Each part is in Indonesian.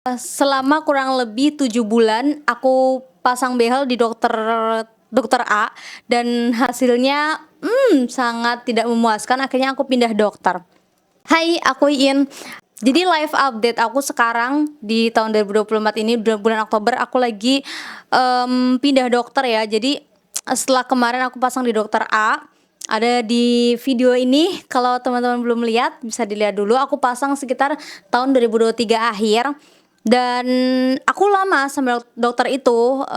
Selama kurang lebih 7 bulan aku pasang behel di dokter A dan hasilnya, sangat tidak memuaskan, akhirnya aku pindah dokter. Hai, aku Iin. Jadi live update aku sekarang di tahun 2024 ini bulan Oktober aku lagi, pindah dokter ya. Jadi, setelah kemarin aku pasang di dokter A, ada di video ini kalau teman-teman belum lihat bisa dilihat dulu, aku pasang sekitar tahun 2023 akhir. Dan aku lama sama dokter itu,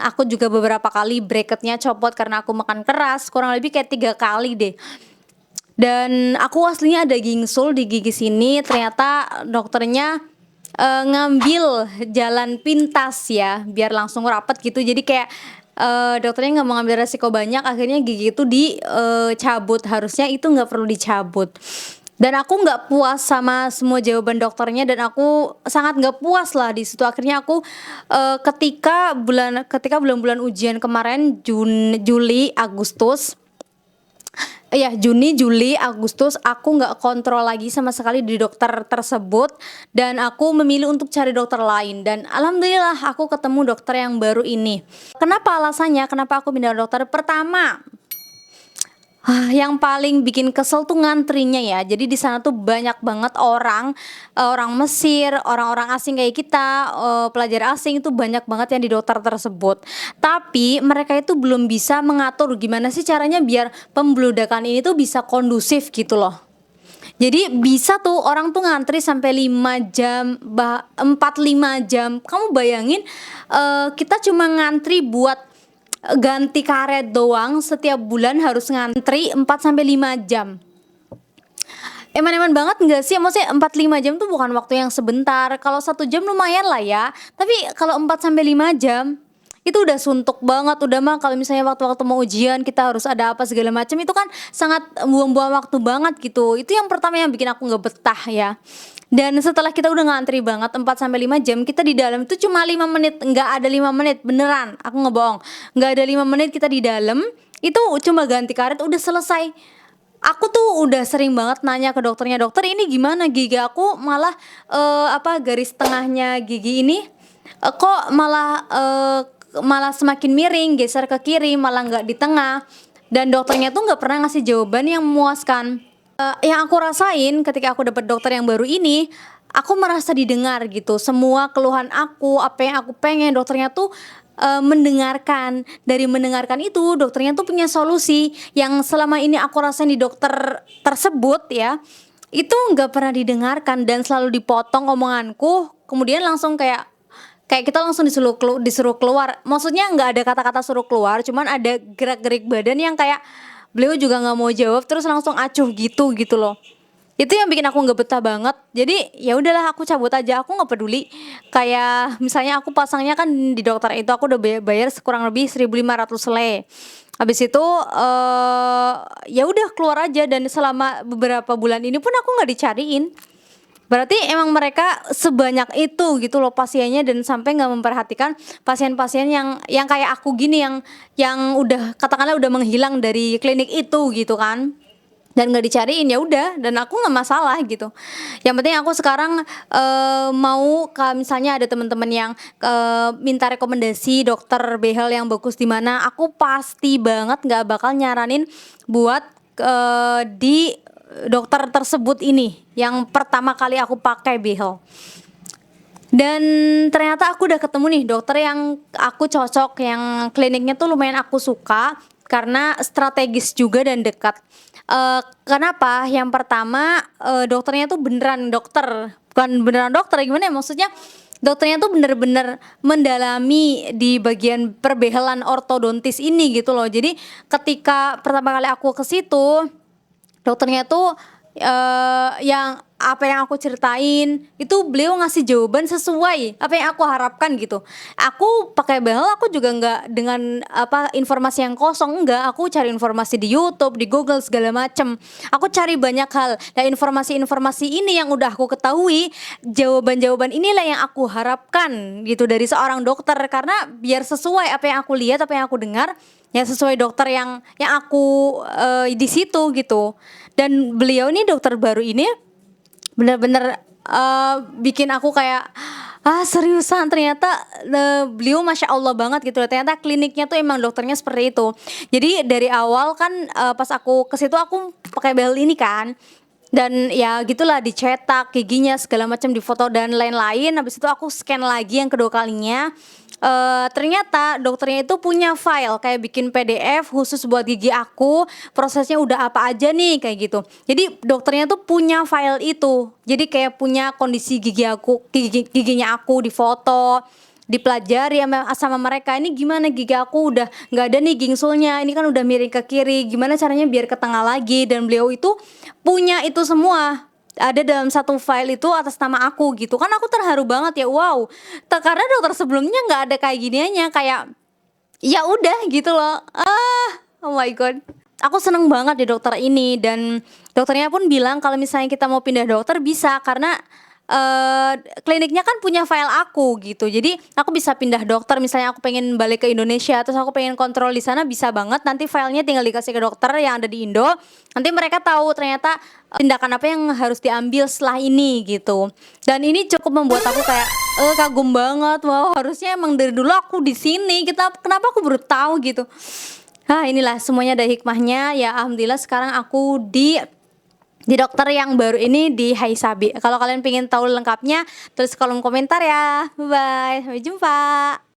aku juga beberapa kali bracket-nya copot karena aku makan keras, kurang lebih kayak 3 kali deh. Dan aku aslinya ada gingsul di gigi sini, ternyata dokternya, ngambil jalan pintas ya, biar langsung rapet gitu. Jadi kayak, dokternya nggak mau ngambil resiko banyak, akhirnya gigi itu cabut, harusnya itu nggak perlu dicabut. Dan aku nggak puas sama semua jawaban dokternya dan aku sangat nggak puas lah di situ. Akhirnya aku, ketika bulan-bulan ujian kemarin Juli, Agustus, iya Juni, Juli, Agustus aku nggak kontrol lagi sama sekali di dokter tersebut dan aku memilih untuk cari dokter lain dan alhamdulillah aku ketemu dokter yang baru ini. Kenapa alasannya? Kenapa aku pindah dokter? Pertama, yang paling bikin kesel tuh ngantrinya ya. Jadi di sana tuh banyak banget orang, orang Mesir, orang-orang asing kayak kita, pelajar asing itu banyak banget yang di dokter tersebut. Tapi mereka itu belum bisa mengatur gimana sih caranya biar pembludakan ini tuh bisa kondusif gitu loh. Jadi bisa tuh orang tuh ngantri sampai 5 jam, 4, 5 jam. Kamu bayangin, kita cuma ngantri buat ganti karet doang setiap bulan harus ngantri 4 sampai 5 jam. Eman-eman banget nggak sih? Maksudnya 4, 5 jam tuh bukan waktu yang sebentar, kalau 1 jam lumayan lah ya, tapi kalau 4 sampai 5 jam, itu udah suntuk banget, udah mah kalau misalnya waktu-waktu mau ujian kita harus ada apa segala macam itu kan sangat buang-buang waktu banget gitu, itu yang pertama yang bikin aku nggak betah ya. Dan setelah kita udah ngantri banget 4 sampai 5 jam, kita di dalam itu cuma 5 menit, nggak ada 5 menit, beneran, aku nggak bohong, nggak ada 5 menit kita di dalam, itu cuma ganti karet udah selesai. Aku tuh udah sering banget nanya ke dokternya, "Dokter ini gimana gigi aku malah, garis tengahnya gigi ini, kok malah semakin miring, geser ke kiri, malah nggak di tengah." Dan dokternya tuh nggak pernah ngasih jawaban yang memuaskan. Yang aku rasain ketika aku dapat dokter yang baru ini, aku merasa didengar gitu. Semua keluhan aku, apa yang aku pengen, dokternya tuh, mendengarkan. Dari mendengarkan itu, dokternya tuh punya solusi yang selama ini aku rasain di dokter tersebut ya, itu nggak pernah didengarkan dan selalu dipotong omonganku, kemudian langsung kayak kayak kita langsung disuruh keluar. Maksudnya nggak ada kata-kata suruh keluar, cuman ada gerak-gerik badan yang kayak beliau juga nggak mau jawab terus langsung acuh gitu loh. Itu yang bikin aku nggak betah banget. Jadi ya udahlah aku cabut aja, aku nggak peduli. Kayak misalnya aku pasangnya kan di dokter itu aku udah bayar kurang lebih 1.500 le. Habis itu, ya udah keluar aja dan selama beberapa bulan ini pun aku nggak dicariin. Berarti emang mereka sebanyak itu gitu loh pasiennya dan sampai nggak memperhatikan pasien-pasien yang kayak aku gini yang udah katakanlah udah menghilang dari klinik itu gitu kan. Dan nggak dicariin, ya udah dan aku nggak masalah gitu. Yang penting aku sekarang, mau misalnya ada teman-teman yang, minta rekomendasi dokter behel yang bagus di mana, aku pasti banget nggak bakal nyaranin buat, di dokter tersebut ini, yang pertama kali aku pakai behel. Dan ternyata aku udah ketemu nih dokter yang aku cocok, yang kliniknya tuh lumayan aku suka, karena strategis juga dan dekat. Kenapa? Yang pertama, dokternya tuh beneran dokter, bukan beneran dokter, gimana ya, maksudnya dokternya tuh bener-bener mendalami di bagian perbehelan ortodontis ini gitu loh. Jadi ketika pertama kali aku ke situ, dokternya tuh, yang apa yang aku ceritain, itu beliau ngasih jawaban sesuai apa yang aku harapkan gitu. Aku pakai behel aku juga nggak dengan informasi yang kosong, enggak, aku cari informasi di YouTube, di Google segala macem. Aku cari banyak hal. Nah informasi-informasi ini yang udah aku ketahui, jawaban-jawaban inilah yang aku harapkan gitu dari seorang dokter karena biar sesuai apa yang aku lihat, apa yang aku dengar, ya sesuai dokter yang aku, di situ gitu. Dan beliau nih dokter baru ini bener-bener, bikin aku kayak Seriusan ternyata, beliau Masya Allah banget gitu loh, ternyata kliniknya tuh emang dokternya seperti itu. Jadi dari awal kan, pas aku ke situ aku pakai behel ini kan, dan ya gitulah dicetak giginya segala macam, difoto dan lain-lain, habis itu aku scan lagi yang kedua kalinya, ternyata dokternya itu punya file kayak bikin PDF khusus buat gigi aku, prosesnya udah apa aja nih kayak gitu. Jadi dokternya tuh punya file itu, jadi kayak punya kondisi gigi aku, giginya aku difoto, dipelajari sama mereka, "Ini gimana gigi aku udah nggak ada nih gingsulnya, ini kan udah miring ke kiri, gimana caranya biar ke tengah lagi?" Dan beliau itu punya itu semua, ada dalam satu file itu atas nama aku gitu, kan aku terharu banget ya, wow, karena dokter sebelumnya nggak ada kayak giniannya, kayak ya udah gitu loh. Oh my god. Aku seneng banget di dokter ini, dan dokternya pun bilang kalau misalnya kita mau pindah dokter bisa karena, kliniknya kan punya file aku gitu. Jadi aku bisa pindah dokter, misalnya aku pengen balik ke Indonesia terus aku pengen kontrol di sana bisa banget, nanti filenya tinggal dikasih ke dokter yang ada di Indo, nanti mereka tahu ternyata, tindakan apa yang harus diambil setelah ini gitu. Dan ini cukup membuat aku kayak, kagum banget, wow harusnya emang dari dulu aku di sini, kenapa aku baru tahu gitu. Inilah semuanya ada hikmahnya, ya alhamdulillah sekarang aku di dokter yang baru ini di Haisabi. Kalau kalian pengen tahu lengkapnya, tulis kolom komentar ya. Bye-bye, sampai jumpa.